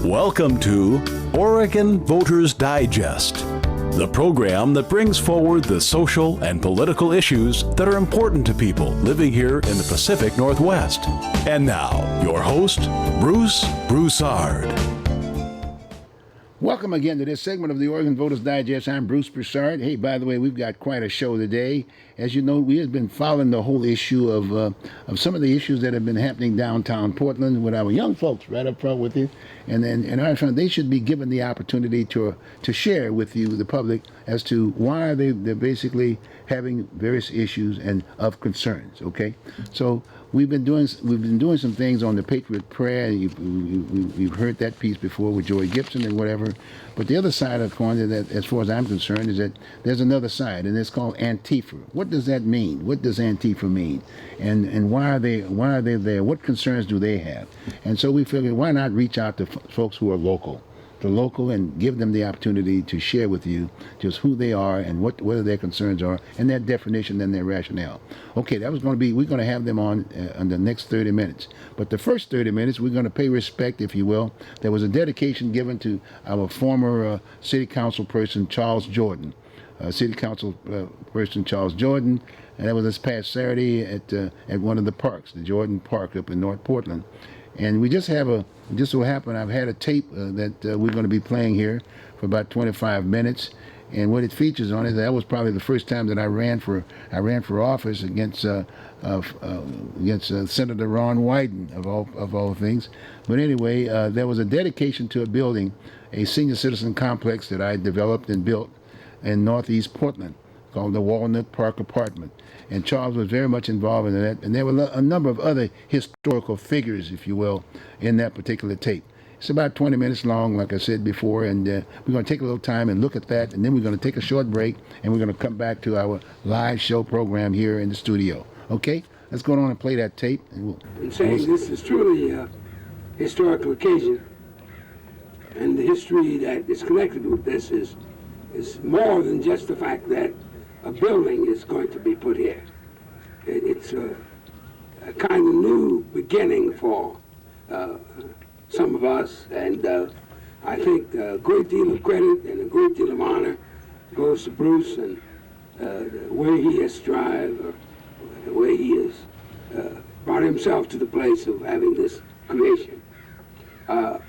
Welcome to Oregon Voters Digest, the program that brings forward the social and political issues that are important to people living here in the Pacific Northwest. And now, your host, Bruce Broussard. Welcome again to this segment of the Oregon Voters Digest. I'm Bruce Broussard. Hey, by the way, we've got quite a show today. As you know, we have been following the whole issue of some of the issues that have been happening downtown Portland with our young folks right up front with you. And our friend, they should be given the opportunity to share with you, the public, as to why they're basically having various issues and of concerns. Okay, so we've been doing some things on the Patriot Prayer. You've heard that piece before with Joey Gibson and whatever. But the other side of the coin, that, as far as I'm concerned, is that there's another side, and it's called Antifa. What does that mean? What does Antifa mean? And why are they there? What concerns do they have? And so we figured, why not reach out to folks who are local, and give them the opportunity to share with you just who they are and what their concerns are and their definition and their rationale. Okay, we're going to have them on the next 30 minutes. But the first 30 minutes, we're going to pay respect, if you will. There was a dedication given to our former city council person, Charles Jordan. City council person Charles Jordan, and that was this past Saturday at one of the parks, the Jordan Park up in North Portland. And we just so happened, I've had a tape that we're going to be playing here for about 25 minutes. And what it features on it, that was probably the first time that I ran for office against Senator Ron Wyden of all things. But anyway, there was a dedication to a building, a senior citizen complex that I developed and built in Northeast Portland, called the Walnut Park Apartment. And Charles was very much involved in that. And there were a number of other historical figures, if you will, in that particular tape. It's about 20 minutes long, like I said before, and we're going to take a little time and look at that, and then we're going to take a short break, and we're going to come back to our live show program here in the studio. Okay? Let's go on and play that tape. And saying this is truly a historical occasion, and the history that is connected with this is more than just the fact that a building is going to be put here. It's a kind of new beginning for some of us, and I think a great deal of credit and a great deal of honor goes to Bruce and the way he has strived, or the way he has brought himself to the place of having this creation. I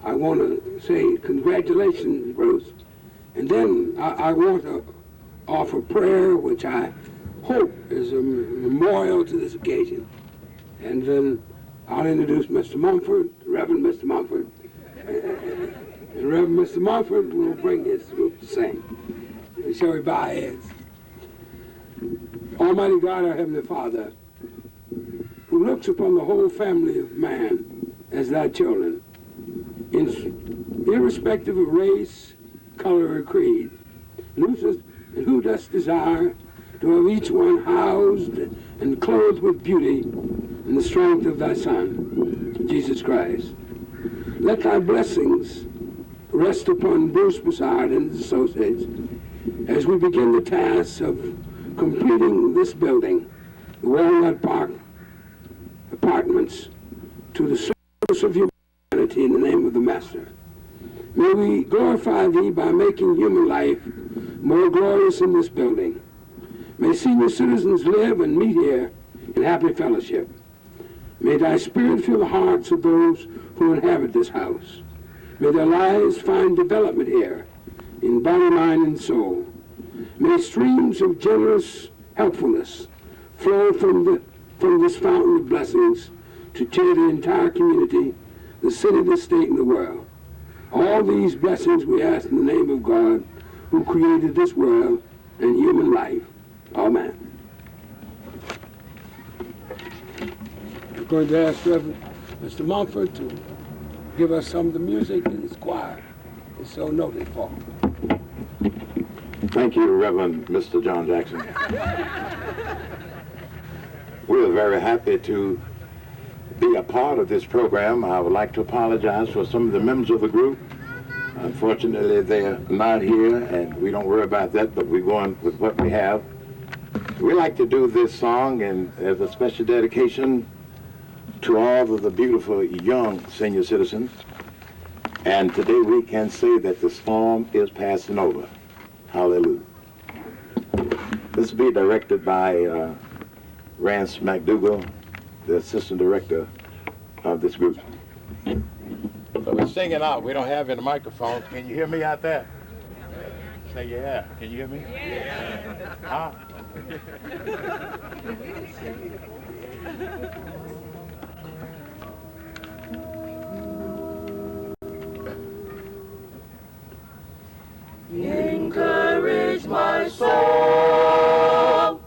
want to say congratulations, Bruce, and then I want to offer prayer, which I hope is a memorial to this occasion. And then I'll introduce Mr. Mumford, Reverend Mr. Mumford. And Reverend Mr. Mumford will bring his group to sing. Shall we bow our heads? Almighty God, our Heavenly Father, who looks upon the whole family of man as thy children, irrespective of race, color, or creed, and who dost desire to have each one housed and clothed with beauty in the strength of thy Son, Jesus Christ. Let thy blessings rest upon Bruce Broussard and his associates as we begin the task of completing this building, the Walnut Park Apartments, to the service of humanity in the name of the Master. May we glorify thee by making human life more glorious in this building. May senior citizens live and meet here in happy fellowship. May thy spirit fill the hearts of those who inhabit this house. May their lives find development here in body, mind, and soul. May streams of generous helpfulness flow from this fountain of blessings to cheer the entire community, the city, the state, and the world. All these blessings we ask in the name of God, who created this world and human life. Amen. I'm going to ask Reverend Mr. Mumford to give us some of the music that his choir is so noted for. Thank you, Reverend Mr. John Jackson. We're very happy to be a part of this program. I would like to apologize for some of the members of the group. Unfortunately, they're not here, and we don't worry about that, but we're going with what we have. We like to do this song and as a special dedication to all of the beautiful young senior citizens. And today we can say that the storm is passing over. Hallelujah. This will be directed by Rance McDougall, the assistant director of this group. So we're singing out. We don't have any microphones. Can you hear me out there? Say yeah. Can you hear me? Yeah. Huh? Encourage my soul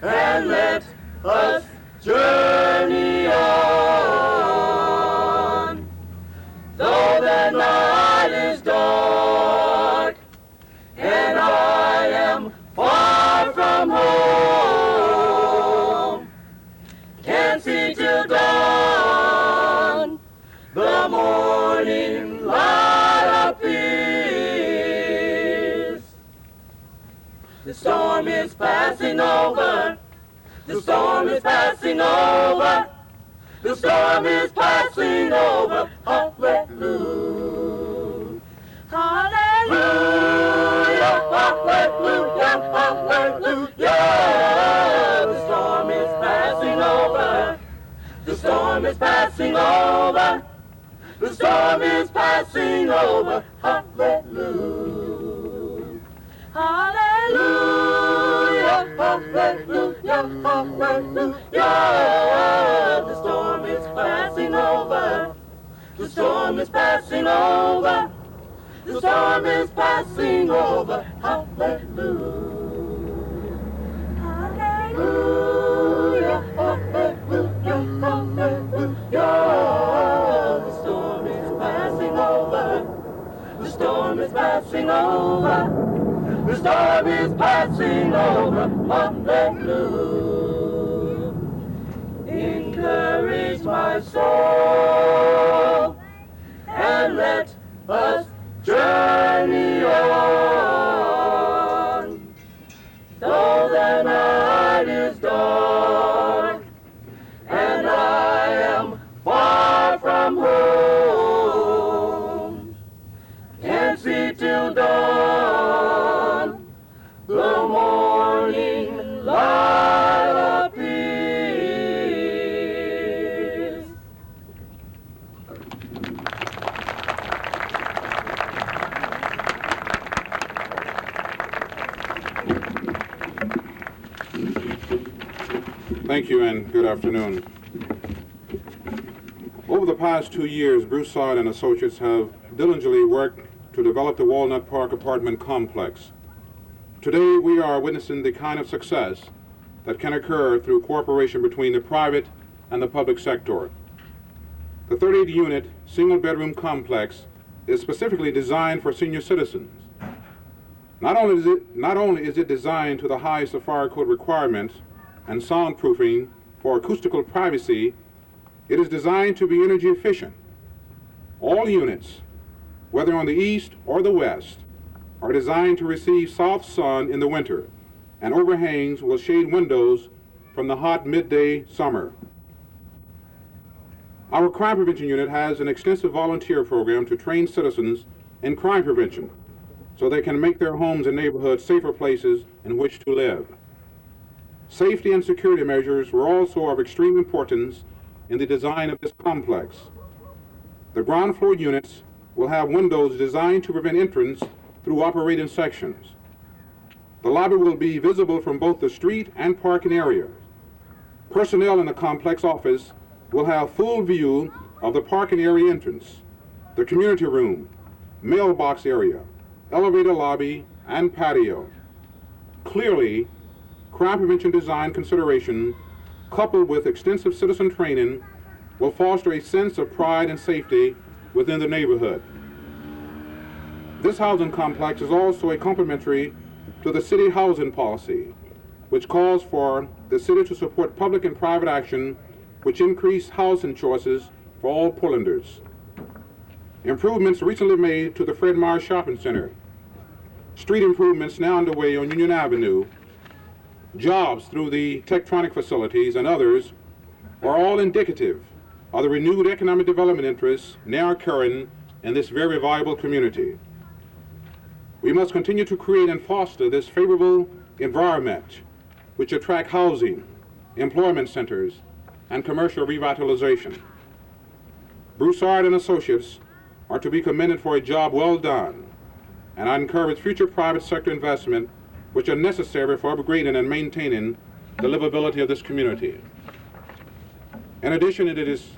and let us journey on. Though the night is dark and I am far from home, can't see till dawn, the morning light appears. The storm is passing over. The storm is passing over. The storm is passing over. Hallelujah. Hallelujah. Hallelujah. Hallelujah. The storm is passing over. The storm is passing over. The storm is passing over. Hallelujah. Hallelujah. Hallelujah. Hallelujah. The storm is passing over. The storm is passing over. The storm is passing over. Hallelujah. Hallelujah. Hallelujah. Hallelujah. The storm is passing over. The storm is passing over. The storm is passing over. Hallelujah. Encourage my soul and let us journey on. Though the night is dark and I am far from home, can't see till dawn, the morning light appears. Thank you and good afternoon. Over the past 2 years, Broussard and Associates have diligently worked to develop the Walnut Park apartment complex. Today, we are witnessing the kind of success that can occur through cooperation between the private and the public sector. The 38-unit single-bedroom complex is specifically designed for senior citizens. Not only is it designed to the highest of fire code requirements and soundproofing for acoustical privacy, it is designed to be energy efficient. All units, whether on the east or the west, are designed to receive soft sun in the winter, and overhangs will shade windows from the hot midday summer. Our crime prevention unit has an extensive volunteer program to train citizens in crime prevention so they can make their homes and neighborhoods safer places in which to live. Safety and security measures were also of extreme importance in the design of this complex. The ground floor units will have windows designed to prevent entrance through operating sections. The lobby will be visible from both the street and parking areas. Personnel in the complex office will have full view of the parking area entrance, the community room, mailbox area, elevator lobby, and patio. Clearly, crime prevention design consideration, coupled with extensive citizen training, will foster a sense of pride and safety within the neighborhood. This housing complex is also a complementary to the city housing policy, which calls for the city to support public and private action which increase housing choices for all Portlanders. Improvements recently made to the Fred Meyer Shopping Center, street improvements now underway on Union Avenue, jobs through the Tektronic facilities and others are all indicative of the renewed economic development interests now occurring in this very viable community. We must continue to create and foster this favorable environment which attract housing, employment centers, and commercial revitalization. Broussard and Associates are to be commended for a job well done, and I encourage future private sector investment which are necessary for upgrading and maintaining the livability of this community. In addition, it is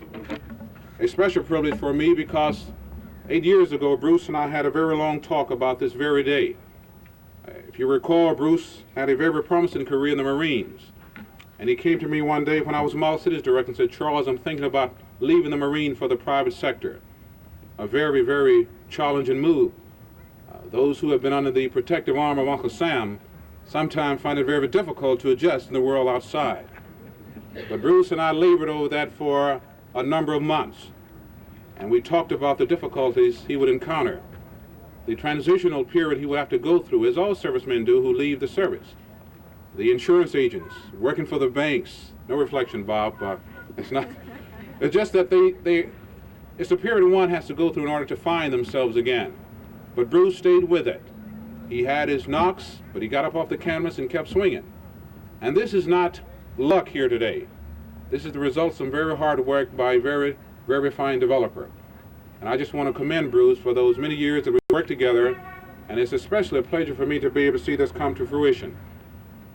a special privilege for me because 8 years ago, Bruce and I had a very long talk about this very day. If you recall, Bruce had a very promising career in the Marines. And he came to me one day when I was Model Cities Director and said, "Charles, I'm thinking about leaving the Marine for the private sector." A very, very challenging move. Those who have been under the protective arm of Uncle Sam sometimes find it very difficult to adjust in the world outside. But Bruce and I labored over that for a number of months. And we talked about the difficulties he would encounter, the transitional period he would have to go through, as all servicemen do who leave the service. The insurance agents, working for the banks. No reflection, Bob. It's not. It's just that it's a period one has to go through in order to find themselves again. But Bruce stayed with it. He had his knocks, but he got up off the canvas and kept swinging. And this is not luck here today. This is the result of some very hard work by a very, very fine developer. And I just want to commend Bruce for those many years that we worked together, and it's especially a pleasure for me to be able to see this come to fruition.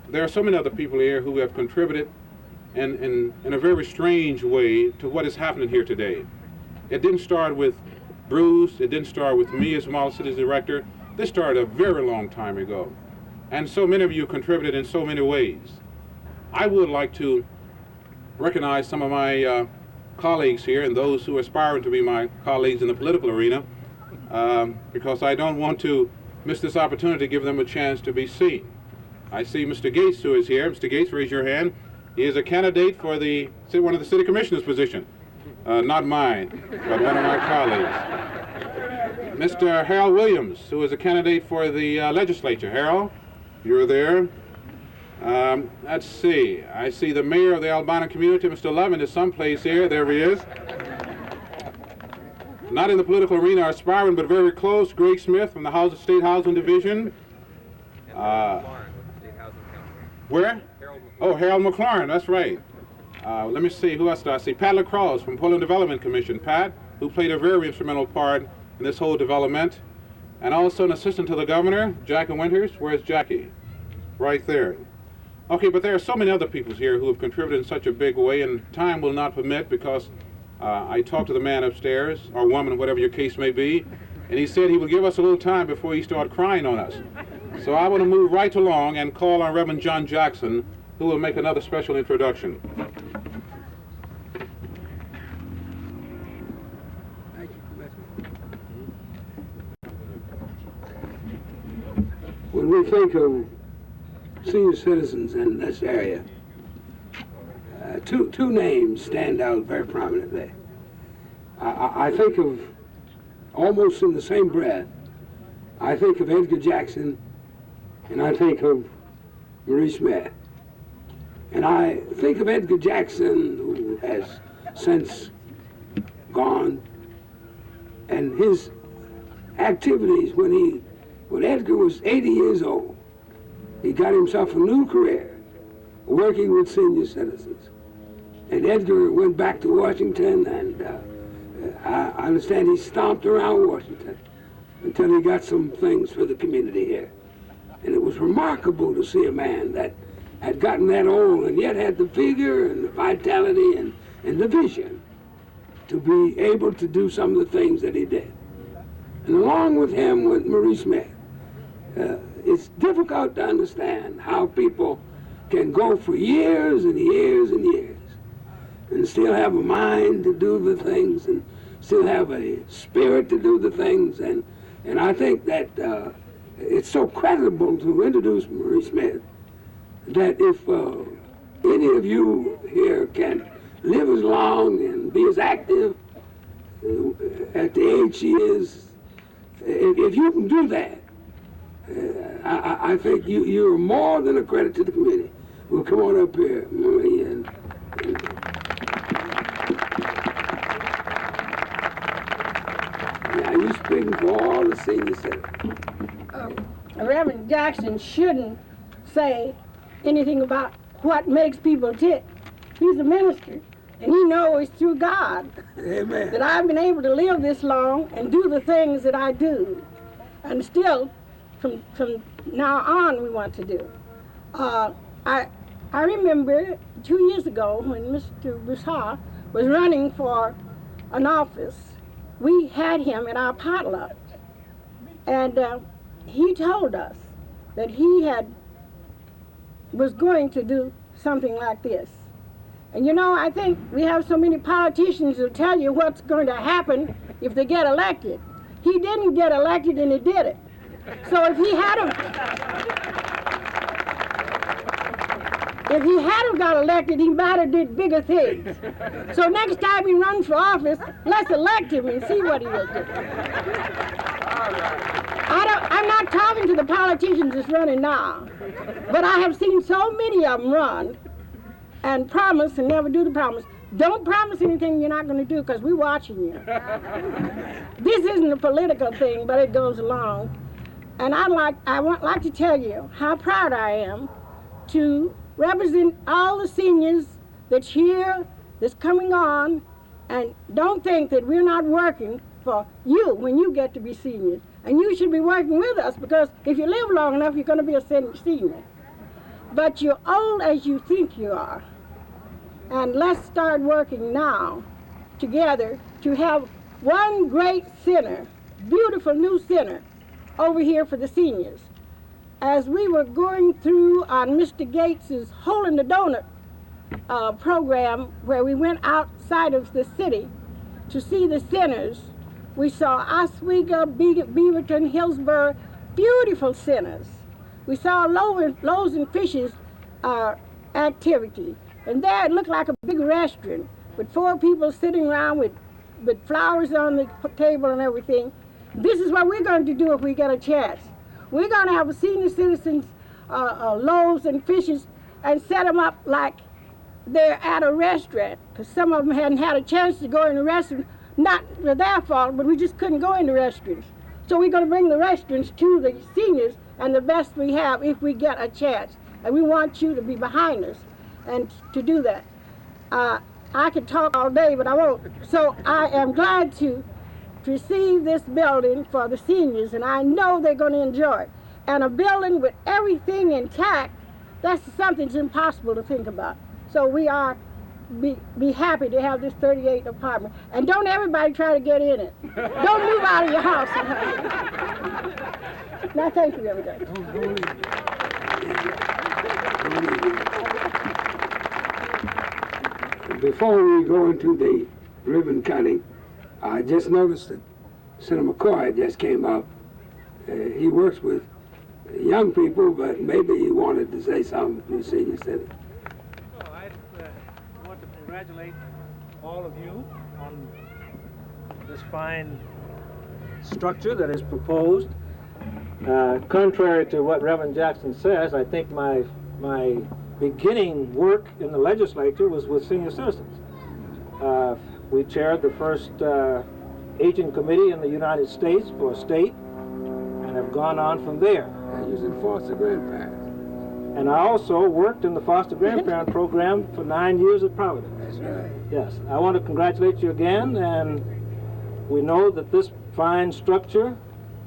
There are so many other people here who have contributed in a very strange way to what is happening here today. It didn't start with Bruce, it didn't start with me as Model Cities Director. This started a very long time ago. And so many of you contributed in so many ways. I would like to recognize some of my colleagues here and those who are aspiring to be my colleagues in the political arena because I don't want to miss this opportunity to give them a chance to be seen. I see Mr. Gates who is here. Mr. Gates, raise your hand. He is a candidate for one of the city commissioners position. Not mine, but one of my colleagues. Mr. Harold Williams, who is a candidate for the legislature. Harold, you're there. Let's see. I see the mayor of the Albina community, Mr. Levin, is someplace here. There he is. Not in the political arena, aspiring, but very close. Greg Smith from the State Housing Division. Where? Oh, Harold McLaurin, that's right. Let me see, who else do I see? Pat LaCrosse from Portland Development Commission. Pat, who played a very instrumental part in this whole development. And also an assistant to the governor, Jackie Winters. Where's Jackie? Right there. Okay, but there are so many other people here who have contributed in such a big way, and time will not permit because I talked to the man upstairs, or woman, whatever your case may be, and he said he would give us a little time before he started crying on us. So I want to move right along and call on Reverend John Jackson, who will make another special introduction. When we think of senior citizens in this area, two names stand out very prominently. I think of, almost in the same breath, I think of Edgar Jackson and I think of Marie Smith. And I think of Edgar Jackson, who has since gone, and his activities when Edgar was 80 years old. He got himself a new career working with senior citizens. And Edgar went back to Washington, and I understand he stomped around Washington until he got some things for the community here. And it was remarkable to see a man that had gotten that old and yet had the vigor and the vitality and the vision to be able to do some of the things that he did. And along with him went Marie Smith. It's difficult to understand how people can go for years and years and years and still have a mind to do the things and still have a spirit to do the things. And I think that it's so credible to introduce Marie Smith that if any of you here can live as long and be as active at the age she is, if you can do that, I think you're more than a credit to the community. Well, come on up here, Marie, and yeah, you speaking for all the senior citizens. Reverend Jackson shouldn't say anything about what makes people tick. He's a minister, and he knows through God Amen. that I've been able to live this long and do the things that I do. And still, from now on, we want to do. I remember 2 years ago when Mr. Broussard was running for an office, we had him at our potluck. And he told us that he was going to do something like this. And you know, I think we have so many politicians who tell you what's going to happen if they get elected. He didn't get elected and he did it. So if he had got elected, he might have did bigger things. So next time he runs for office, let's elect him and see what he will do. I'm not talking to the politicians that's running now, but I have seen so many of them run and promise and never do the promise. Don't promise anything you're not going to do, because we're watching you. This isn't a political thing, but it goes along. And I'd like to tell you how proud I am to represent all the seniors that's here, that's coming on, and don't think that we're not working for you when you get to be seniors. And you should be working with us, because if you live long enough, you're going to be a senior. But you're old as you think you are. And let's start working now together to have one great center, beautiful new center, over here for the seniors. As we were going through on Mr. Gates's Hole in the Donut program, where we went outside of the city to see the centers, we saw Oswego, Beaverton, Hillsborough, beautiful centers. We saw Loaves and Fishes activity. And there it looked like a big restaurant with 4 people sitting around with flowers on the table and everything. This is what we're going to do if we get a chance. We're going to have a senior citizens Loaves and Fishes and set them up like they're at a restaurant, because some of them hadn't had a chance to go in a restaurant. Not their fault, but we just couldn't go into restaurants. So we're going to bring the restaurants to the seniors and the best we have if we get a chance. And we want you to be behind us and to do that. I could talk all day, but I won't. So I am glad to receive this building for the seniors, and I know they're going to enjoy it. And a building with everything intact, that's something that's impossible to think about. So we are be happy to have this 38 apartment. And don't everybody try to get in it. Don't move out of your house. Now, thank you, everybody. Before we go into the ribbon cutting, I just noticed that Senator McCoy just came up. He works with young people, but maybe he wanted to say something to the senior citizens. I want to congratulate all of you on this fine structure that is proposed. Contrary to what Reverend Jackson says, I think my beginning work in the legislature was with senior citizens. We chaired the first aging committee in the United States for a state, and have gone on from there. And he was in foster grandparents. And I also worked in the foster grandparent program for 9 years at Providence. That's right. Yes, I want to congratulate you again, and we know that this fine structure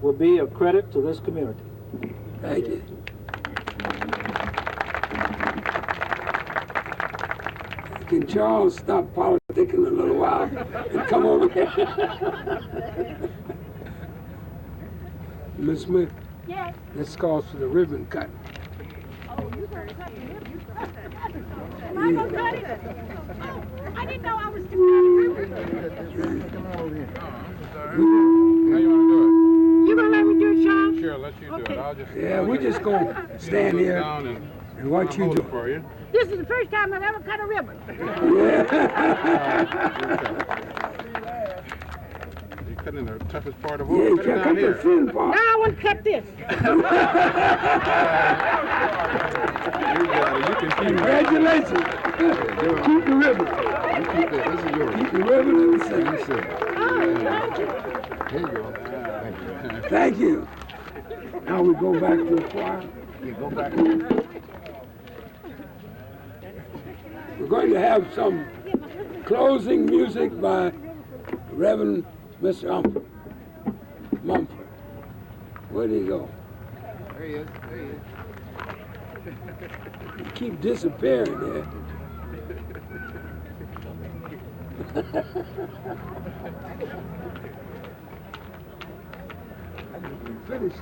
will be a credit to this community. Thank you. Can Charles stop politicking a little while and come over here? Ms. Smith? Yes. This calls for the ribbon cutting. Oh, you got to cut the ribbon. You cut that. Am I going to cut it? Oh, I didn't know I was to cut a ribbon. Come on over here. How you want to do You going to let me do it, Sean? it? Sure, let you do it. I'll just... Yeah, we're just going to stand here and watch you do it. For you. This is the first time I've ever cut a ribbon. You're cutting the toughest part of Yeah, all. you Cut it cut down the here. thin Now part. I want to cut this. You got it. You can keep it. Congratulations. Keep the ribbon. This is yours. Keep the ribbon in the center. Oh, Here you go. Thank you. Now we go back to the choir. You go back. We're going to have some closing music by Reverend Mr. Mumford. Where'd he go? There he is. There he is. You keep disappearing there. Finish.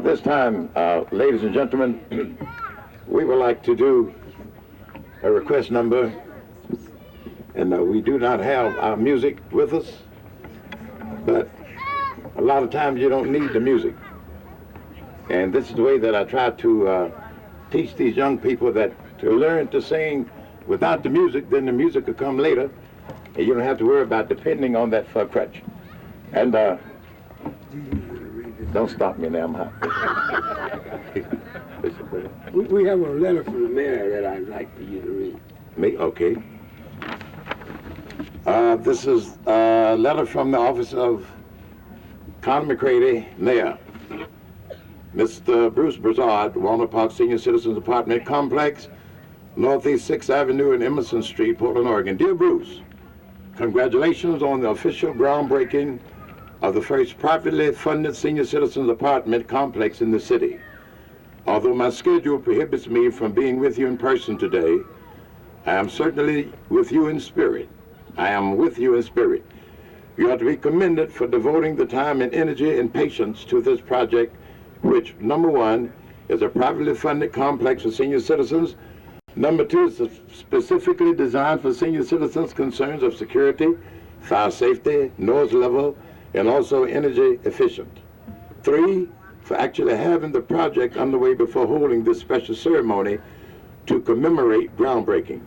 This time, ladies and gentlemen, we would like to do a request number, and we do not have our music with us, but a lot of times you don't need the music. And this is the way that I try to teach these young people, that to learn to sing without the music, then the music will come later, and you don't have to worry about depending on that for a crutch. And don't stop me now, I'm hot. We have a letter from the mayor that I'd like for you to read. Me? Okay. This is a letter from the office of Conor McCready, Mayor. Mr. Bruce Broussard, Walnut Park Senior Citizens Apartment Complex, Northeast 6th Avenue and Emerson Street, Portland, Oregon. Dear Bruce, congratulations on the official groundbreaking of the first privately funded senior citizens apartment complex in the city. Although my schedule prohibits me from being with you in person today, I am certainly with you in spirit. I am with you in spirit. You are to be commended for devoting the time and energy and patience to this project, which, number one, is a privately funded complex for senior citizens. Number two, is specifically designed for senior citizens' concerns of security, fire safety, noise level, and also energy efficient. Three, for actually having the project underway before holding this special ceremony to commemorate groundbreaking.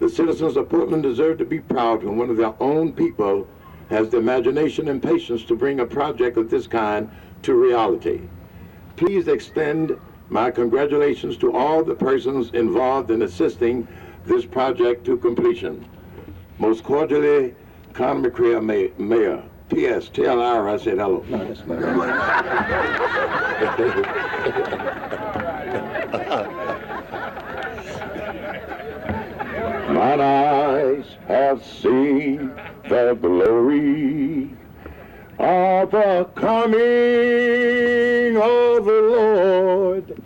The citizens of Portland deserve to be proud when one of their own people has the imagination and patience to bring a project of this kind to reality. Please extend my congratulations to all the persons involved in assisting this project to completion. Most cordially, Conor McCready, Mayor. P.S. Tell Ira I said hello. No, that's not Mine eyes have seen the glory of the coming of the Lord.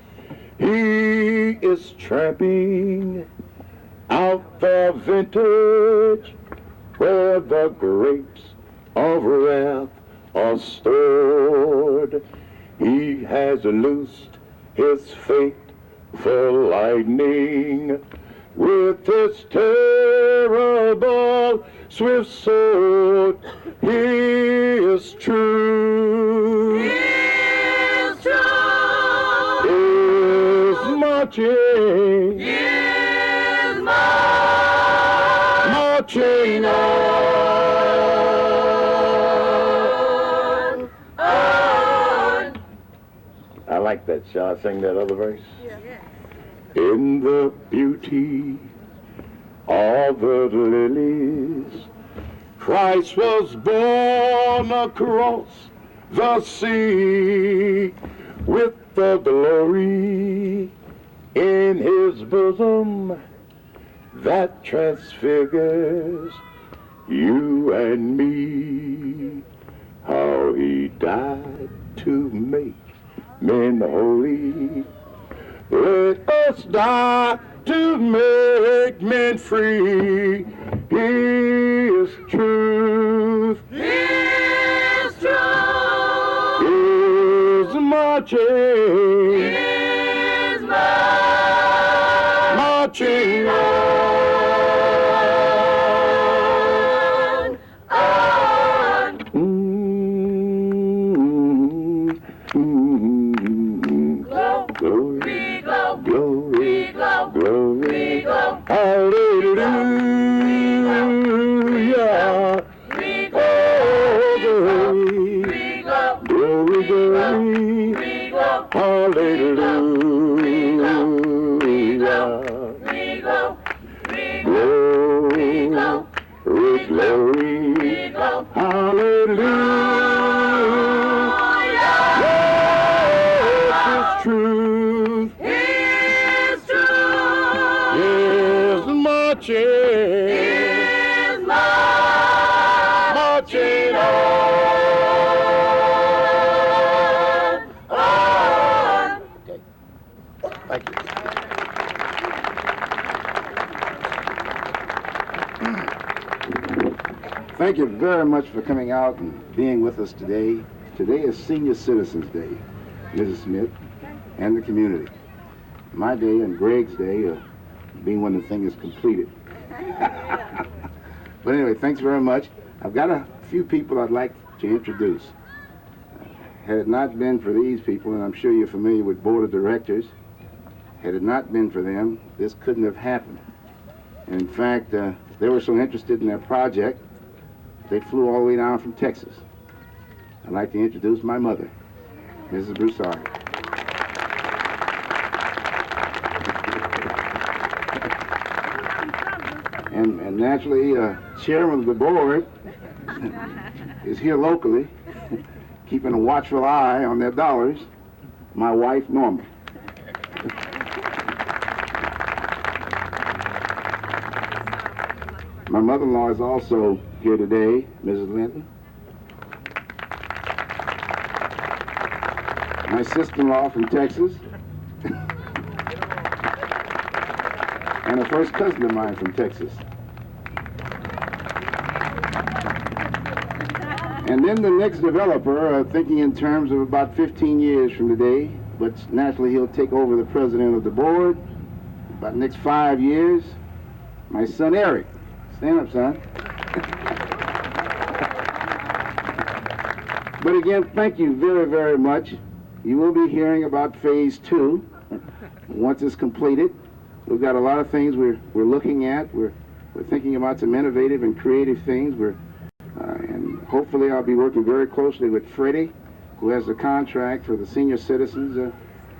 He is tramping out the vintage where the grapes of wrath are stored. He has loosed his faithful lightning with his terrible swift sword. He is true. He is true. Is marching. He is marching on. I like that. Shall I sing that other verse? Yeah. In the beauty of the lilies, Christ was born across the sea, with the glory in his bosom that transfigures you and me. How he died to make men holy. Let us die to make men free. He is truth. He is true. He is marching. He is marching on. Glory, glory, hallelujah. Oh, glory, glory, glory. Hallelujah. Glory, glory, hallelujah. Yes, His truth is marching on. Okay. Thank you. Thank you very much for coming out and being with us today. Today is Senior Citizens Day, Mrs. Smith, and the community. My day and Greg's day being when the thing is completed. But anyway, thanks very much. I've got a few people I'd like to introduce. Had it not been for these people, and I'm sure you're familiar with board of directors, had it not been for them, this couldn't have happened. And in fact, they were so interested in their project, they flew all the way down from Texas. I'd like to introduce my mother, Mrs. Broussard. And naturally, chairman of the board is here locally, keeping a watchful eye on their dollars, my wife, Norma. My mother-in-law is also here today, Mrs. Linton. My sister-in-law from Texas. And a first cousin of mine from Texas. And then the next developer, thinking in terms of about 15 years from today, but naturally he'll take over the president of the board, about the next 5 years, my son Eric. Stand up, son. But again, thank you very, very much. You will be hearing about phase 2 once it's completed. We've got a lot of things we're looking at. We're thinking about some innovative and creative things. And hopefully I'll be working very closely with Freddie, who has the contract for the senior citizens.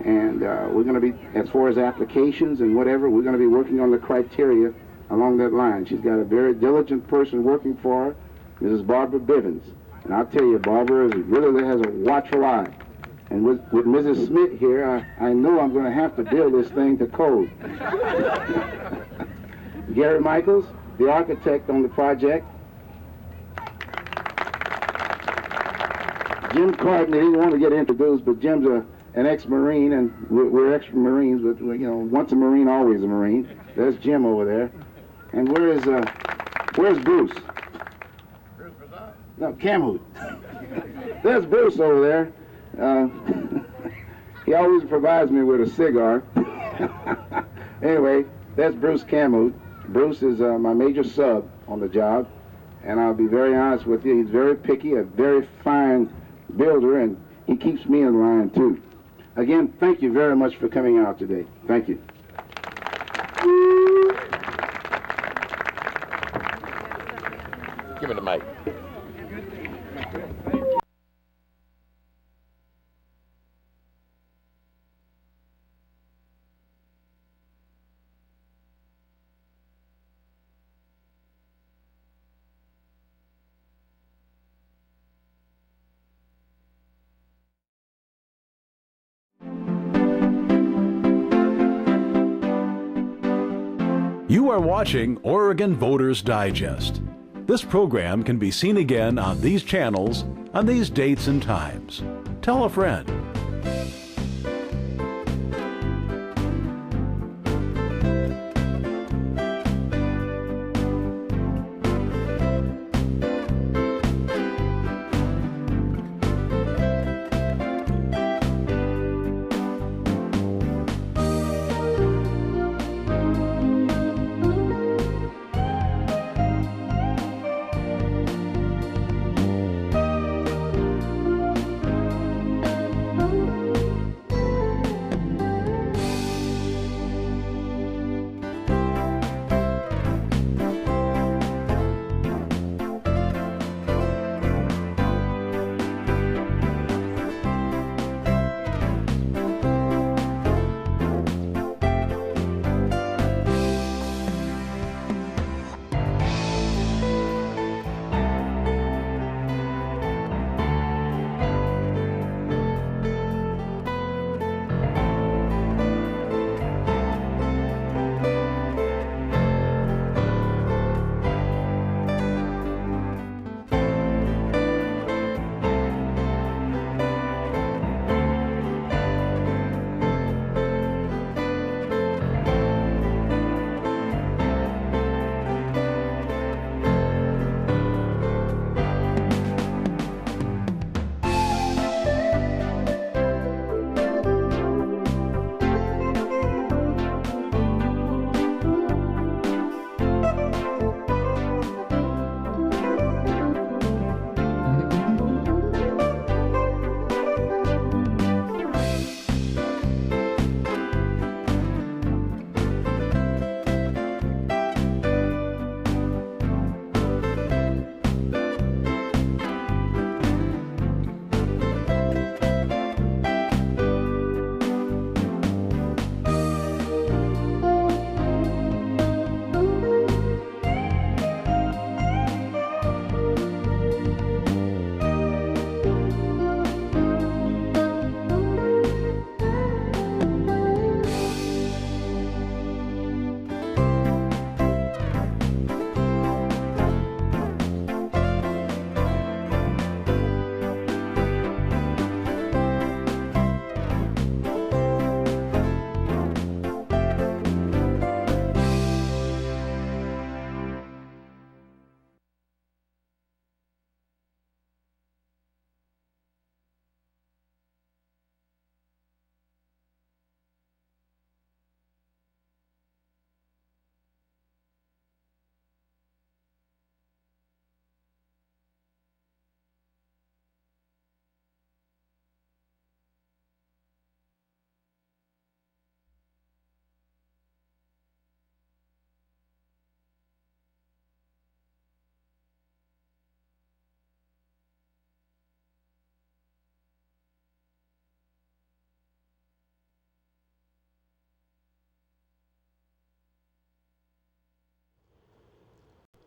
And we're going to be, as far as applications and whatever, we're going to be working on the criteria along that line. She's got a very diligent person working for her, Mrs. Barbara Bivens. And I'll tell you, Barbara really has a watchful eye. And with Mrs. Smith here, I know I'm going to have to build this thing to code. Gary Michaels, the architect on the project. Jim Carton, he didn't want to get introduced, but Jim's an ex-Marine, and we're ex-Marines, but you know, once a Marine, always a Marine. There's Jim over there. And where's Bruce? No, Camhoot. There's Bruce over there. He always provides me with a cigar. Anyway, that's Bruce Camhoot. Bruce is my major sub on the job, and I'll be very honest with you, he's very picky, a very fine builder, and he keeps me in line too. Again, thank you very much for coming out today. Thank you. Give me the mic. You are watching Oregon Voters Digest. This program can be seen again on these channels on these dates and times. Tell a friend.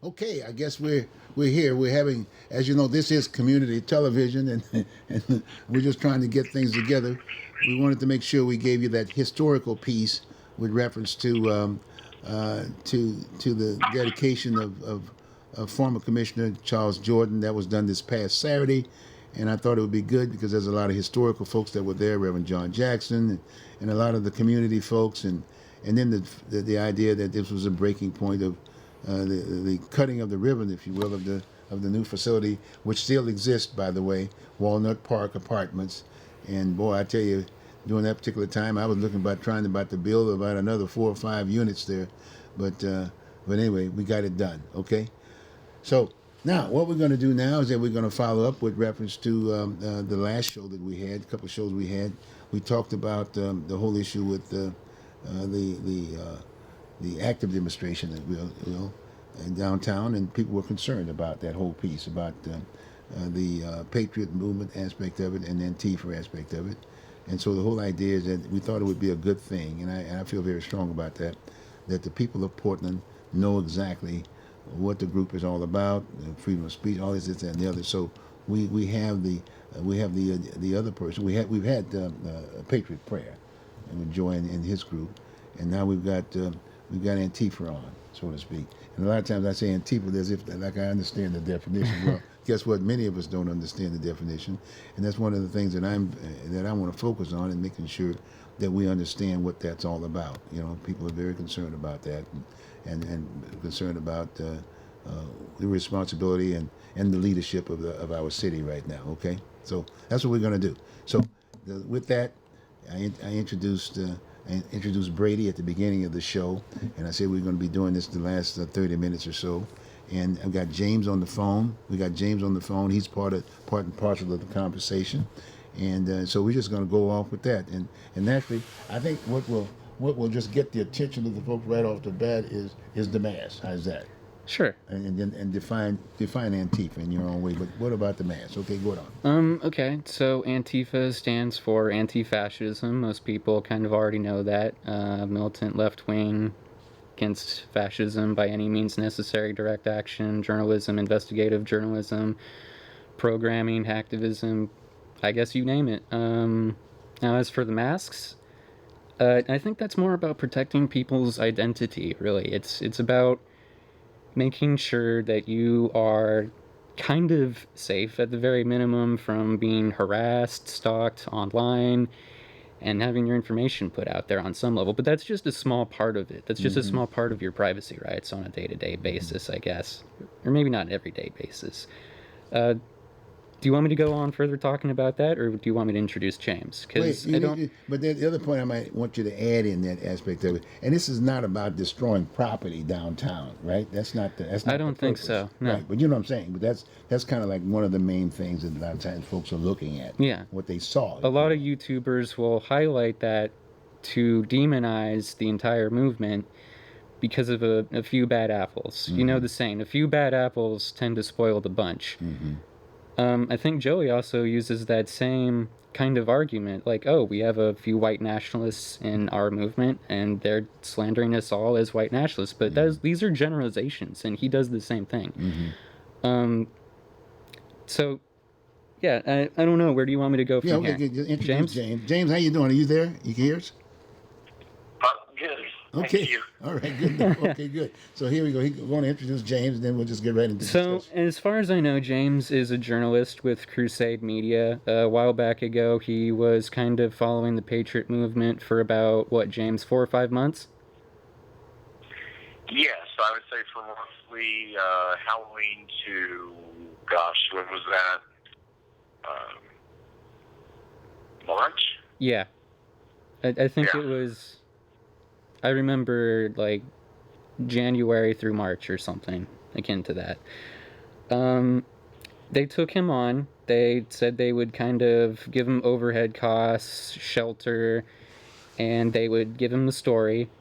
Okay, I guess we're here. We're having, as you know, this is community television, and we're just trying to get things together. We wanted to make sure we gave you that historical piece with reference to the dedication of former Commissioner Charles Jordan. That was done this past Saturday, and I thought it would be good because there's a lot of historical folks that were there, Reverend John Jackson, and a lot of the community folks, and then the idea that this was a breaking point of the cutting of the ribbon, if you will, of the new facility, which still exists, by the way, Walnut Park Apartments. And boy, I tell you, during that particular time, I was looking about trying to build about another 4 or 5 units there, but anyway, we got it done. Okay, so now what we're going to do now is that we're going to follow up with reference to the last show that we had, a couple of shows we had. We talked about the whole issue with the active demonstration that we'll in downtown, and people were concerned about that whole piece about the patriot movement aspect of it and the Antifa aspect of it. And so the whole idea is that we thought it would be a good thing, and I feel very strong about that the people of Portland know exactly what the group is all about, freedom of speech, all this and the other. So we have the other person. We've had Patriot Prayer and Joy in his group, and now we've got Antifa on, so to speak. And a lot of times I say Antifa as if like I understand the definition. Well, guess what? Many of us don't understand the definition, and that's one of the things that I want to focus on, and making sure that we understand what that's all about. You know, people are very concerned about that, and concerned about the responsibility and the leadership of our city right now. Okay, so that's what we're going to do. So with that, I introduced Brady at the beginning of the show, and I said we're going to be doing this the last 30 minutes or so. And I've got James on the phone. We got James on the phone. He's part and parcel of the conversation, and so we're just going to go off with that. And naturally, I think what will just get the attention of the folks right off the bat is the mask. How's that? Sure. And define Antifa in your own way. But what about the mask? Okay, go on. Okay, so Antifa stands for anti-fascism. Most people kind of already know that. Militant left wing against fascism by any means necessary, direct action, journalism, investigative journalism, programming, hacktivism, I guess you name it. Now, as for the masks, I think that's more about protecting people's identity, really. It's about making sure that you are kind of safe, at the very minimum, from being harassed, stalked online, and having your information put out there on some level. But that's just a small part of it. That's just a small part of your privacy rights on a day-to-day basis, I guess. Or maybe not everyday basis. Do you want me to go on further talking about that, or do you want me to introduce James? Because but the other point I might want you to add in that aspect of it, and this is not about destroying property downtown, right? That's not I don't think so. No. Right, but you know what I'm saying. But that's kind of like one of the main things that a lot of times folks are looking at. Yeah. What they saw. A lot of YouTubers will highlight that to demonize the entire movement because of a few bad apples. You know the saying, a few bad apples tend to spoil the bunch. I think Joey also uses that same kind of argument, like, oh, we have a few white nationalists in our movement, and they're slandering us all as white nationalists, but these are generalizations, and he does the same thing. So, yeah, I don't know, where do you want me to go from here? James? James, how you doing? Are you there? You can hear us? Good. Okay. Thank you. All right, good. Okay, good. So here we go. We're going to introduce James, and then we'll just get right into the discussion. So, as far as I know, James is a journalist with Crusade Media. A while back ago, he was kind of following the Patriot movement for about, what, James, 4 or 5 months? Yes, I would say from roughly Halloween to, gosh, when was that? March? Yeah. I think it was... I remember, like, January through March or something akin to that. They took him on. They said they would kind of give him overhead costs, shelter, and they would give him the story,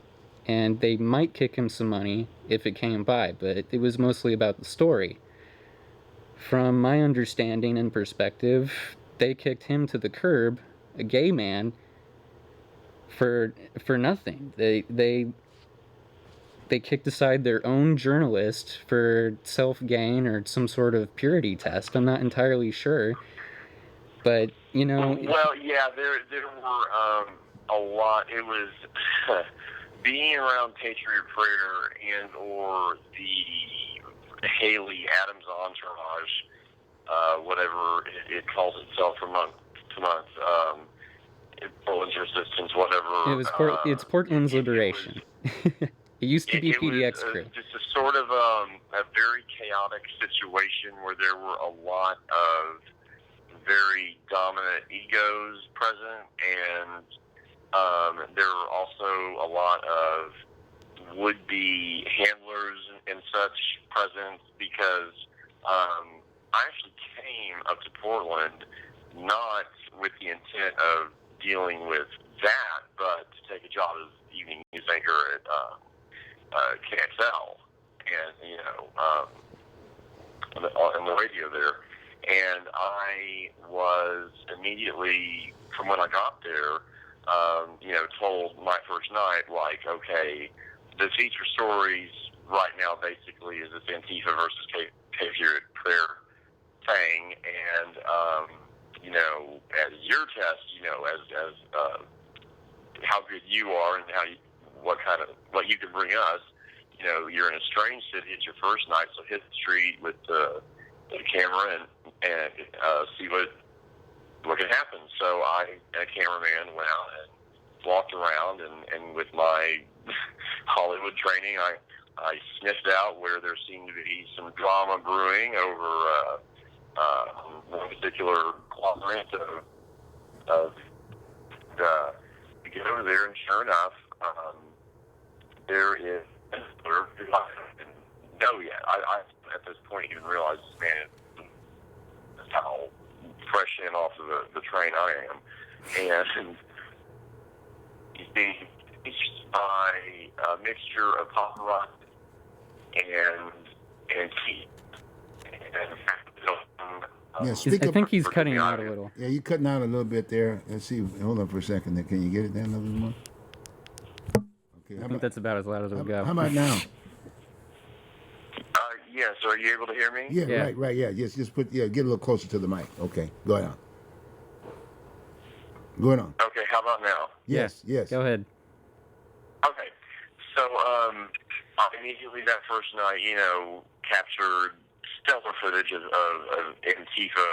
and they might kick him some money if it came by, but it was mostly about the story. From my understanding and perspective, they kicked him to the curb, a gay man, for nothing. They they kicked aside their own journalist for self-gain or some sort of purity test. I'm not entirely sure. But, you know... Well, yeah, there were a lot. It was being around Patriot Prayer and or the Haley Adams entourage, whatever it calls itself from month to month, Portland's Resistance, whatever. It's Portland's Liberation. It used to be PDX Crew. Just a sort of a very chaotic situation where there were a lot of very dominant egos present, and there were also a lot of would-be handlers and such present, because I actually came up to Portland not with the intent of dealing with that, but to take a job as evening news anchor at KXL, and on the radio there. And I was immediately, from when I got there, told my first night, like, okay, the feature stories right now basically is this Antifa versus Patriot Prayer thing, and as your test, as how good you are and what you can bring us. You're in a strange city. It's your first night, so hit the street with the camera and see what can happen. So I, a cameraman, went out and walked around, and with my Hollywood training, I sniffed out where there seemed to be some drama brewing over one particular quadrant of we get over there, and sure enough, there is who I didn't know yet. I at this point even realized, man, how fresh in off of the train I am, and he's being reached by a mixture of paparazzi and heat. I think he's cutting out a little. Yeah, you're cutting out a little bit there. Let's see. Hold on for a second. Can you get it down a little bit more? Okay. I think that's about as loud as it'll go. How about now? Yes. Are you able to hear me? Yeah. Right. Yeah. Just get a little closer to the mic. Okay. Go ahead. Okay. How about now? Yes. Go ahead. Okay. So, I immediately that first night, captured stellar footage of Antifa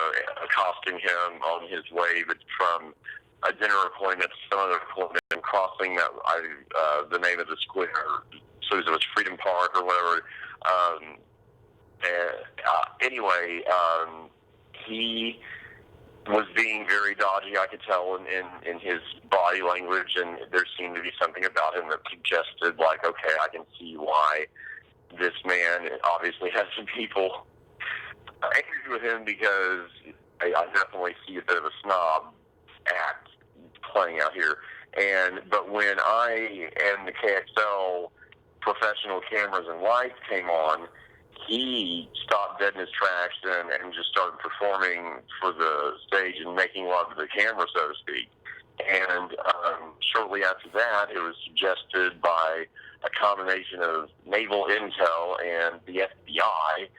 accosting him on his way from a dinner appointment to some other appointment, and crossing the name of the square, so it was Freedom Park or whatever. Anyway, he was being very dodgy, I could tell in his body language, and there seemed to be something about him that suggested, like, okay, I can see why this man obviously has some people angry with him, because I definitely see a bit of a snob act playing out here. But when I and the KXL professional cameras and lights came on, he stopped dead in his tracks and just started performing for the stage and making love to the camera, so to speak. And shortly after that, it was suggested by a combination of naval intel and the FBI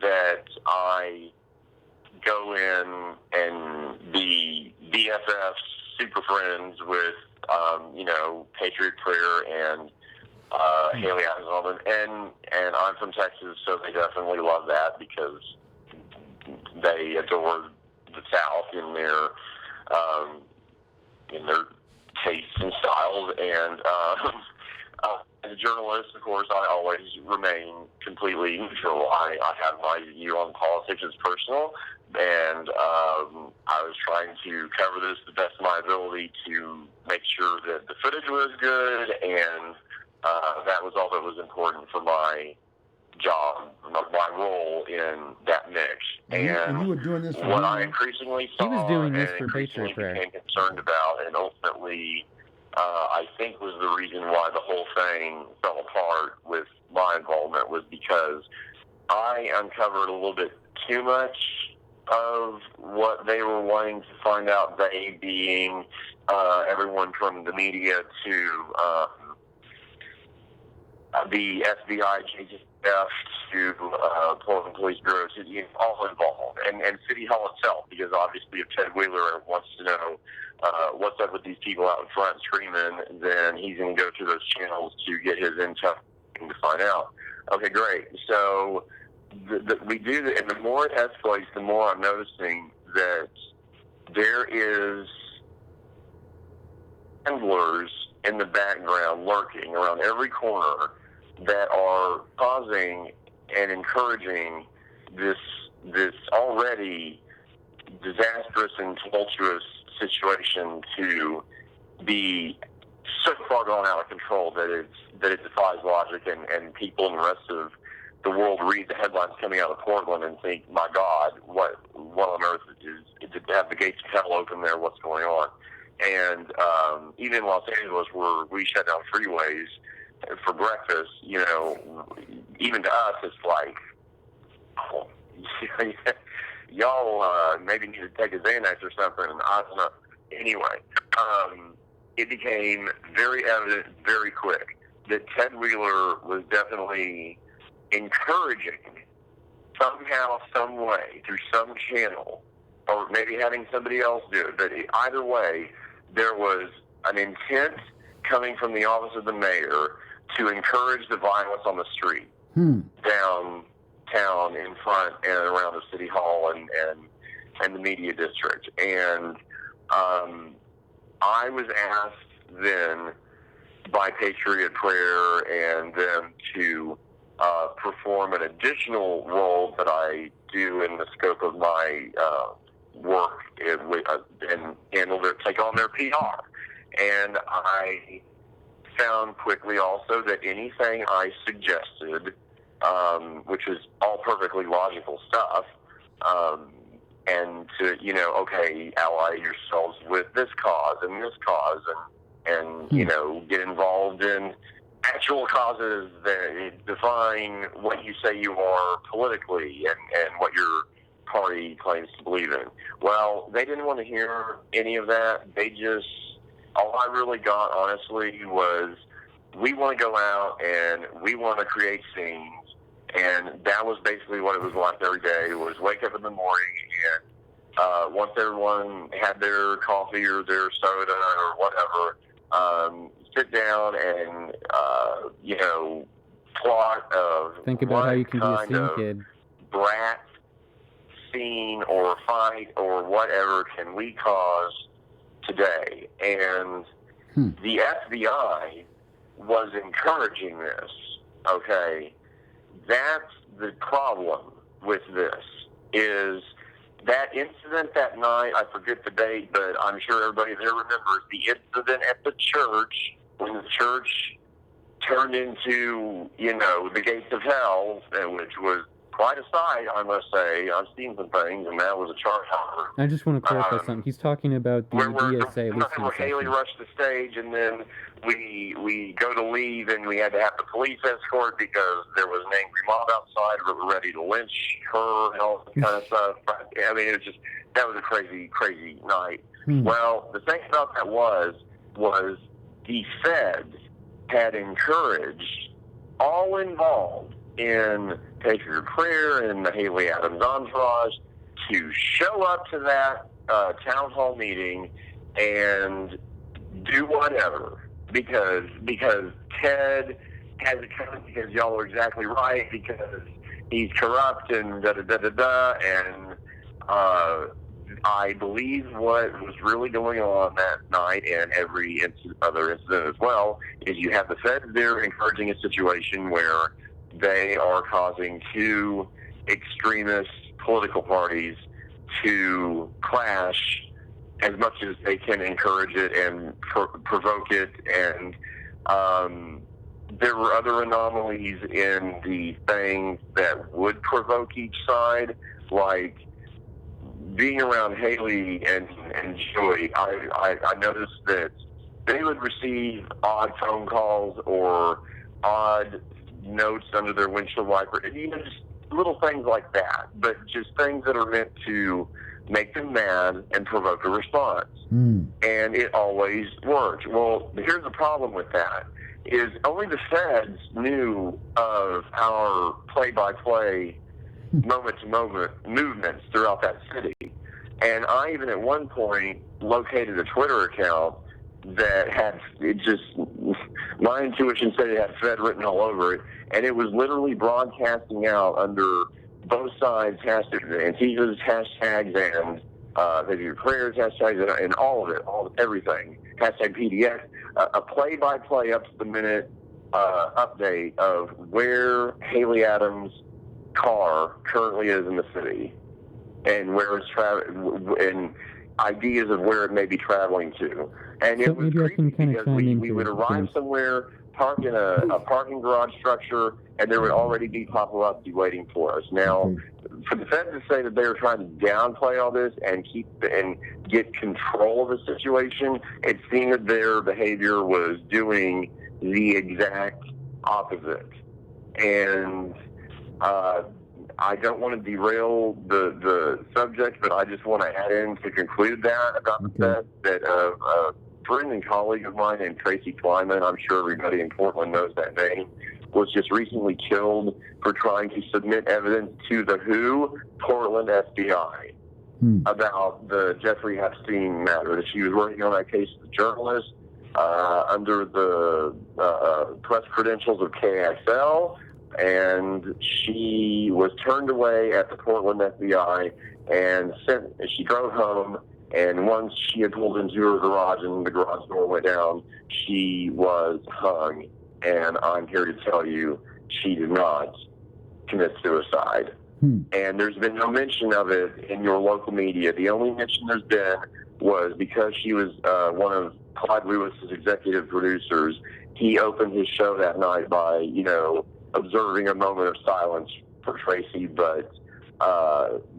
that I go in and be BFF super friends with, Patriot Prayer and Haley Adams, and I'm from Texas, so they definitely love that, because they adore the South in their tastes and styles. And as a journalist, of course, I always remain completely neutral. I have my view on politics as personal, and I was trying to cover this the best of my ability to make sure that the footage was good, and that was all that was important for my job, my role in that mix. And you were doing this for what I increasingly saw, he was doing this for increasingly Patriot Prayer, became concerned about, and ultimately I think was the reason why the whole thing fell apart with my involvement, was because I uncovered a little bit too much of what they were wanting to find out, they being everyone from the media to the FBI, JGF, to Portland Police Bureau, all involved, and City Hall itself, because obviously if Ted Wheeler wants to know what's up with these people out in front screaming, then he's going to go through those channels to get his intel to find out. Okay, great. So we do that, and the more it escalates, the more I'm noticing that there is handlers in the background lurking around every corner that are causing and encouraging this already disastrous and tumultuous situation to be so far gone out of control that it defies logic, and people in the rest of the world read the headlines coming out of Portland and think, my God, what on earth is to have the gates of hell open there? What's going on? And even in Los Angeles, where we shut down freeways for breakfast, even to us, it's like, oh, y'all maybe need to take a Xanax or something. And I don't know. Anyway, it became very evident very quick that Ted Wheeler was definitely encouraging somehow, some way, through some channel, or maybe having somebody else do it. But either way, there was an intent coming from the office of the mayor to encourage the violence on the street, downtown, in front and around the city hall and the media district. And I was asked then by Patriot Prayer and them to perform an additional role that I do in the scope of my work and take on their PR. And I found quickly also that anything I suggested, which is all perfectly logical stuff, and to, okay, ally yourselves with this cause and this cause, and get involved in actual causes that define what you say you are politically and what your party claims to believe in. Well, they didn't want to hear any of that. All I really got, honestly, was we want to go out and we want to create scenes. And that was basically what it was like every day, was wake up in the morning and once everyone had their coffee or their soda or whatever, sit down and, plot of think about how you can be a scene kid. Brat scene or fight or whatever can we cause today. And the FBI was encouraging this, okay? That's the problem with this, is that incident that night, I forget the date, but I'm sure everybody there remembers the incident at the church, when the church turned into, the gates of hell, which was quite a sight, I must say. I've seen some things, and that was a charge. I just want to clarify something. He's talking about the DSA listening where Haley rushed the stage, and then we go to leave, and we had to have the police escort because there was an angry mob outside ready to lynch her and all that kind of stuff. I mean, that was a crazy, crazy night. Well, the thing about that was the feds had encouraged all involved in Patriot Prayer and the Haley Adams entourage to show up to that town hall meeting and do whatever because Ted has it coming, because y'all are exactly right, because he's corrupt and da-da-da-da-da, and I believe what was really going on that night, and every other incident as well, is you have the feds there encouraging a situation where they are causing two extremist political parties to clash as much as they can encourage it and provoke it. And there were other anomalies in the things that would provoke each side, like being around Haley and Joy. I noticed that they would receive odd phone calls or odd notes under their windshield wiper, just little things like that, but just things that are meant to make them mad and provoke a response. And it always works. Well, here's the problem with that, is only the feds knew of our play-by-play, moment-to-moment movements throughout that city. And I even at one point located a Twitter account that had, my intuition said it had Fed written all over it, and it was literally broadcasting out under both sides, Antifa's hashtags and they do prayers hashtags and all of it, everything. Hashtag PDX, a play-by-play up-to-the-minute update of where Haley Adams' car currently is in the city and where it's traveling, and ideas of where it may be traveling to. And So it was maybe I creepy can kind of because chime in we here, would arrive James. somewhere, park in a parking garage structure, and there would already be paparazzi waiting for us. Now, for the Feds to say that they were trying to downplay all this and get control of the situation, it seemed that their behavior was doing the exact opposite. And I don't want to derail the subject, but I just want to add in to conclude that about the fact that a friend and colleague of mine named Tracy Twyman, I'm sure everybody in Portland knows that name, was just recently killed for trying to submit evidence to the WHO Portland FBI about the Jeffrey Epstein matter. That she was working on that case as a journalist under the press credentials of KXL, and she was turned away at the Portland FBI and she drove home, and once she had pulled into her garage and the garage door went down, she was hung. And I'm here to tell you she did not commit suicide. And there's been no mention of it in your local media. The only mention there's been was because she was one of Clyde Lewis's executive producers, he opened his show that night by, observing a moment of silence for Tracy, but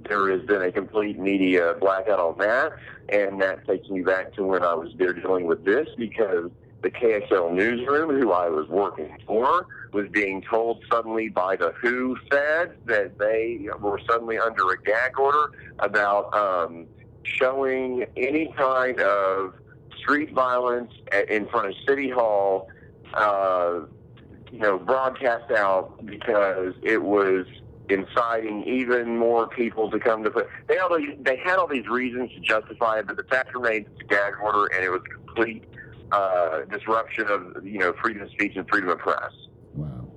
there has been a complete media blackout on that, and that takes me back to when I was there dealing with this, because the KXL newsroom, who I was working for, was being told suddenly by the WHO feds that they were suddenly under a gag order about showing any kind of street violence in front of City Hall, broadcast out because it was inciting even more people to come to play. They had all these reasons to justify it, but the fact remains it's a gag order, and it was a complete disruption of freedom of speech and freedom of press. Wow.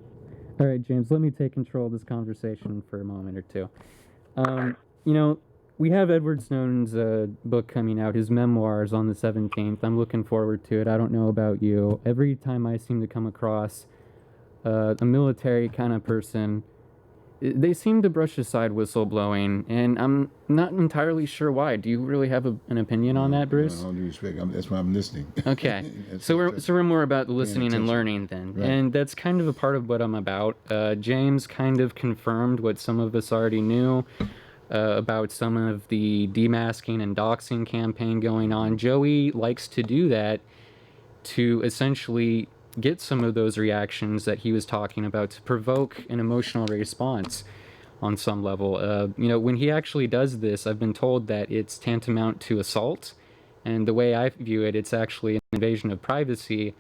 All right, James, let me take control of this conversation for a moment or two. We have Edward Snowden's book coming out, his memoirs, on the 17th. I'm looking forward to it. I don't know about you. Every time I seem to come across a military kind of person, they seem to brush aside whistleblowing, and I'm not entirely sure why. Do you really have an opinion on that, Bruce? With all due respect, that's why I'm listening. Okay, so we're more about the listening and learning then, Right. and that's kind of a part of what I'm about. James kind of confirmed what some of us already knew about some of the demasking and doxing campaign going on. Joey likes to do that to essentially get some of those reactions that he was talking about, to provoke an emotional response on some level. When he actually does this, I've been told that it's tantamount to assault, and the way I view it, it's actually an invasion of privacy,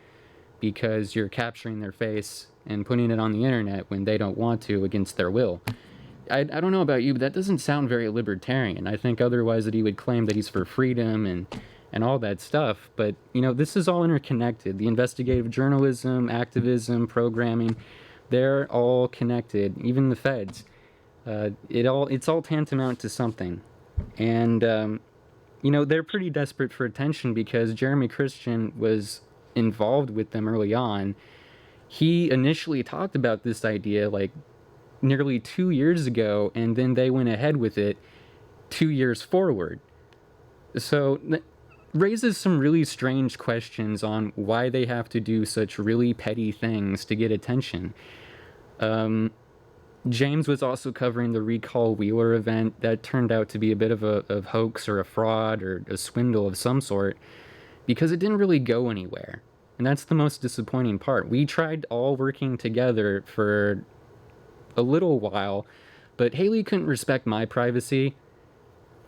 because you're capturing their face and putting it on the internet when they don't want to, against their will. I don't know about you, but that doesn't sound very libertarian. I think otherwise that he would claim that he's for freedom and all that stuff. But, this is all interconnected. The investigative journalism, activism, programming, they're all connected. Even the feds. It's all tantamount to something. And, they're pretty desperate for attention because Jeremy Christian was involved with them early on. He initially talked about this idea nearly 2 years ago, and then they went ahead with it 2 years forward. So raises some really strange questions on why they have to do such really petty things to get attention. James was also covering the Recall Wheeler event that turned out to be a bit of a hoax or a fraud or a swindle of some sort, because it didn't really go anywhere. And that's the most disappointing part. We tried all working together for a little while, but Haley couldn't respect my privacy,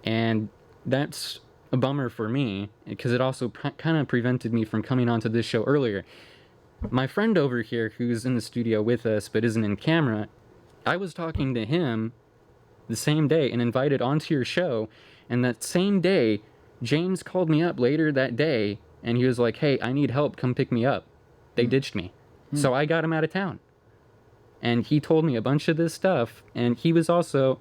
and that's a bummer for me, because it also kind of prevented me from coming onto this show earlier. My friend over here who's in the studio with us but isn't in camera, I was talking to him the same day and invited onto your show, and that same day, James called me up later that day, and he was like, hey, I need help, come pick me up. They ditched me. So I got him out of town. And he told me a bunch of this stuff, and he was also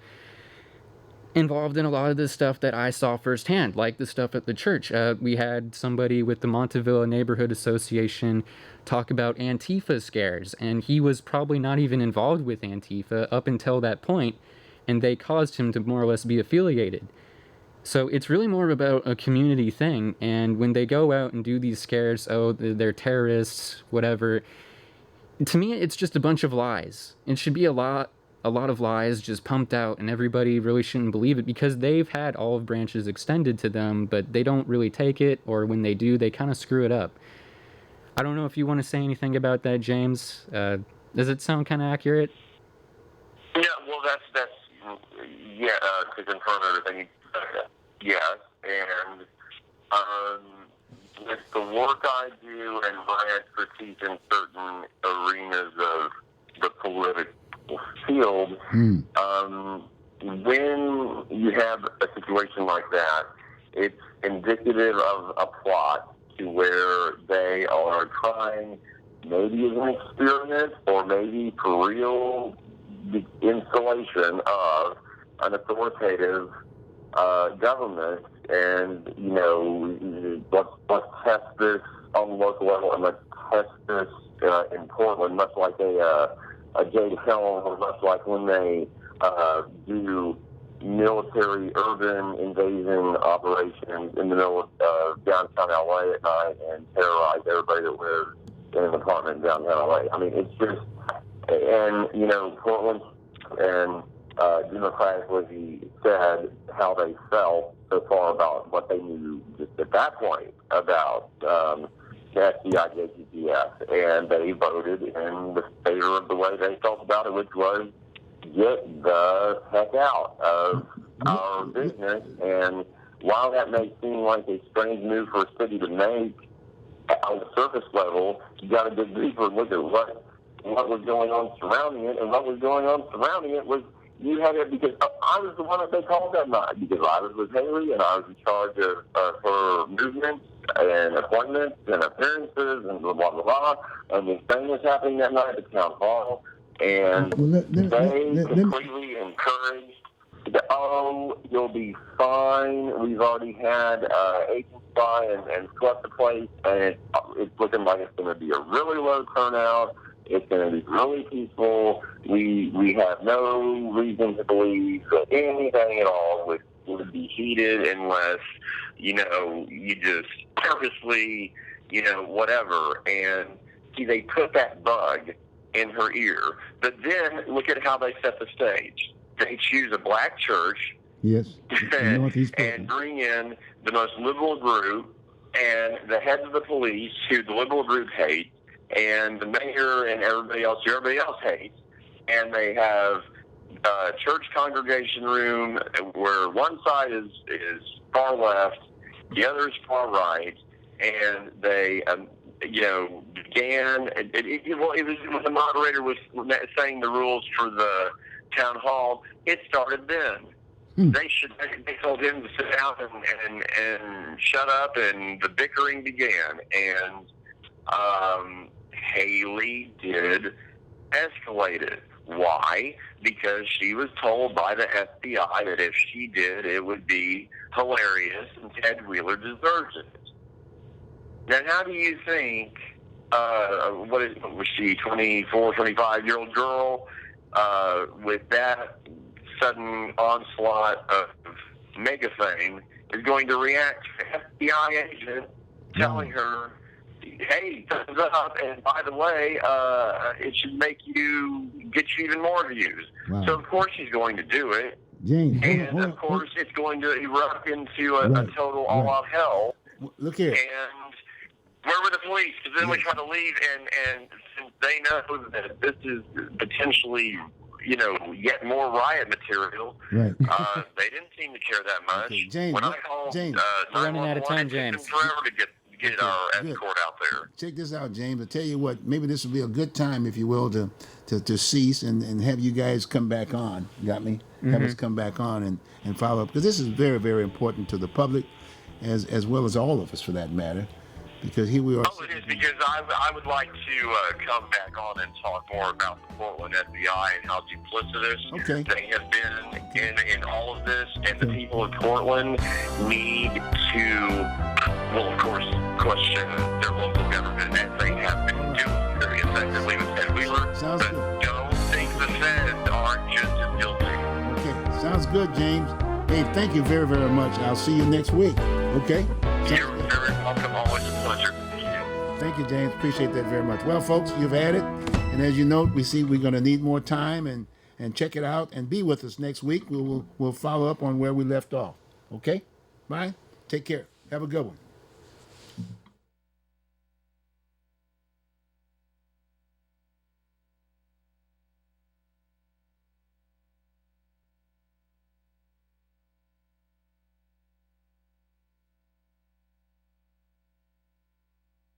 involved in a lot of this stuff that I saw firsthand, like the stuff at the church. We had somebody with the Montevilla Neighborhood Association talk about Antifa scares, and he was probably not even involved with Antifa up until that point, and they caused him to more or less be affiliated. So it's really more about a community thing, and when they go out and do these scares, oh, they're terrorists, whatever, to me, it's just a bunch of lies. It should be a lot of lies just pumped out, and everybody really shouldn't believe it because they've had olive branches extended to them, but they don't really take it, or when they do, they kind of screw it up. I don't know if you want to say anything about that, James. Does it sound kind of accurate? Yeah, well, that's to confirm everything. Yes, and with the work I do and my expertise in certain arenas of the political field, when you have a situation like that, it's indicative of a plot to where they are trying, maybe as an experiment or maybe for real, the installation of an authoritative government, and let's test this on the local level, and let's test this in Portland, much like a Jade Helm, or much like when they do military urban invasion operations in the middle of downtown LA at night and terrorize everybody that lives in an apartment in downtown LA. I mean, it's just, and Portland and democratically said how they felt so far about what they knew just at that point about the FBI JTTF, and they voted in the favor of the way they felt about it, which was get the heck out of our business. And while that may seem like a strange move for a city to make on the surface level, you got to dig deeper and look at what was going on surrounding it, and what was going on surrounding it was you had it because I was the one that they called that night, because I was with Haley and I was in charge of her movements and appointments and appearances and blah, blah, blah. And this thing was happening that night at the town hall, and they completely encouraged you'll be fine. We've already had agents by and swept the place, and it's looking like it's going to be a really low turnout. It's going to be really peaceful. We have no reason to believe that anything at all would be heated unless, you just purposely, whatever. And see, they put that bug in her ear. But then look at how they set the stage. They choose a black church. Yes. and bring in the most liberal group and the heads of the police who the liberal group hates, and the mayor and everybody else hates, and they have a church congregation room where one side is far left, the other is far right, and they began. It was when the moderator was saying the rules for the town hall. It started then. They told him to sit down and shut up, and the bickering began. And Haley did escalate it. Why? Because she was told by the FBI that if she did, it would be hilarious, and Ted Wheeler deserves it. Now, how do you think, was she, 24, 25-year-old girl, with that sudden onslaught of mega fame, is going to react to an FBI agent telling her, hey, thumbs up, and by the way, it should get you even more views. Wow. So, of course, she's going to do it. James, and, of course, it's going to erupt into a total all-out hell. Look here. And where were the police? Because then we try to leave, and since they know that this is potentially, yet more riot material, right. They didn't seem to care that much. Okay, James, when I called we're running out of time, James. It took them forever to get our escort out there. check this out, James. I tell you what, maybe this will be a good time, if you will, to cease and have you guys come back on. Got me? Have us come back on and follow up, because this is very, very important to the public, as well as all of us, for that matter. Because here we are. Oh, it is, because I would like to come back on and talk more about the Portland FBI and how duplicitous they have been in all of this. And the people of Portland need to, well, of course, question their local government, as they have been doing very effectively with Ted Wheeler. Sounds but good. don't think the feds aren't just as guilty. Okay, sounds good, James. Hey, thank you very, very much. I'll see you next week. Okay? You're very welcome. Always a pleasure. Thank you, James. Appreciate that very much. Well, folks, you've had it. And as you note, we're going to need more time and check it out and be with us next week. We'll follow up on where we left off. Okay? Bye. Take care. Have a good one.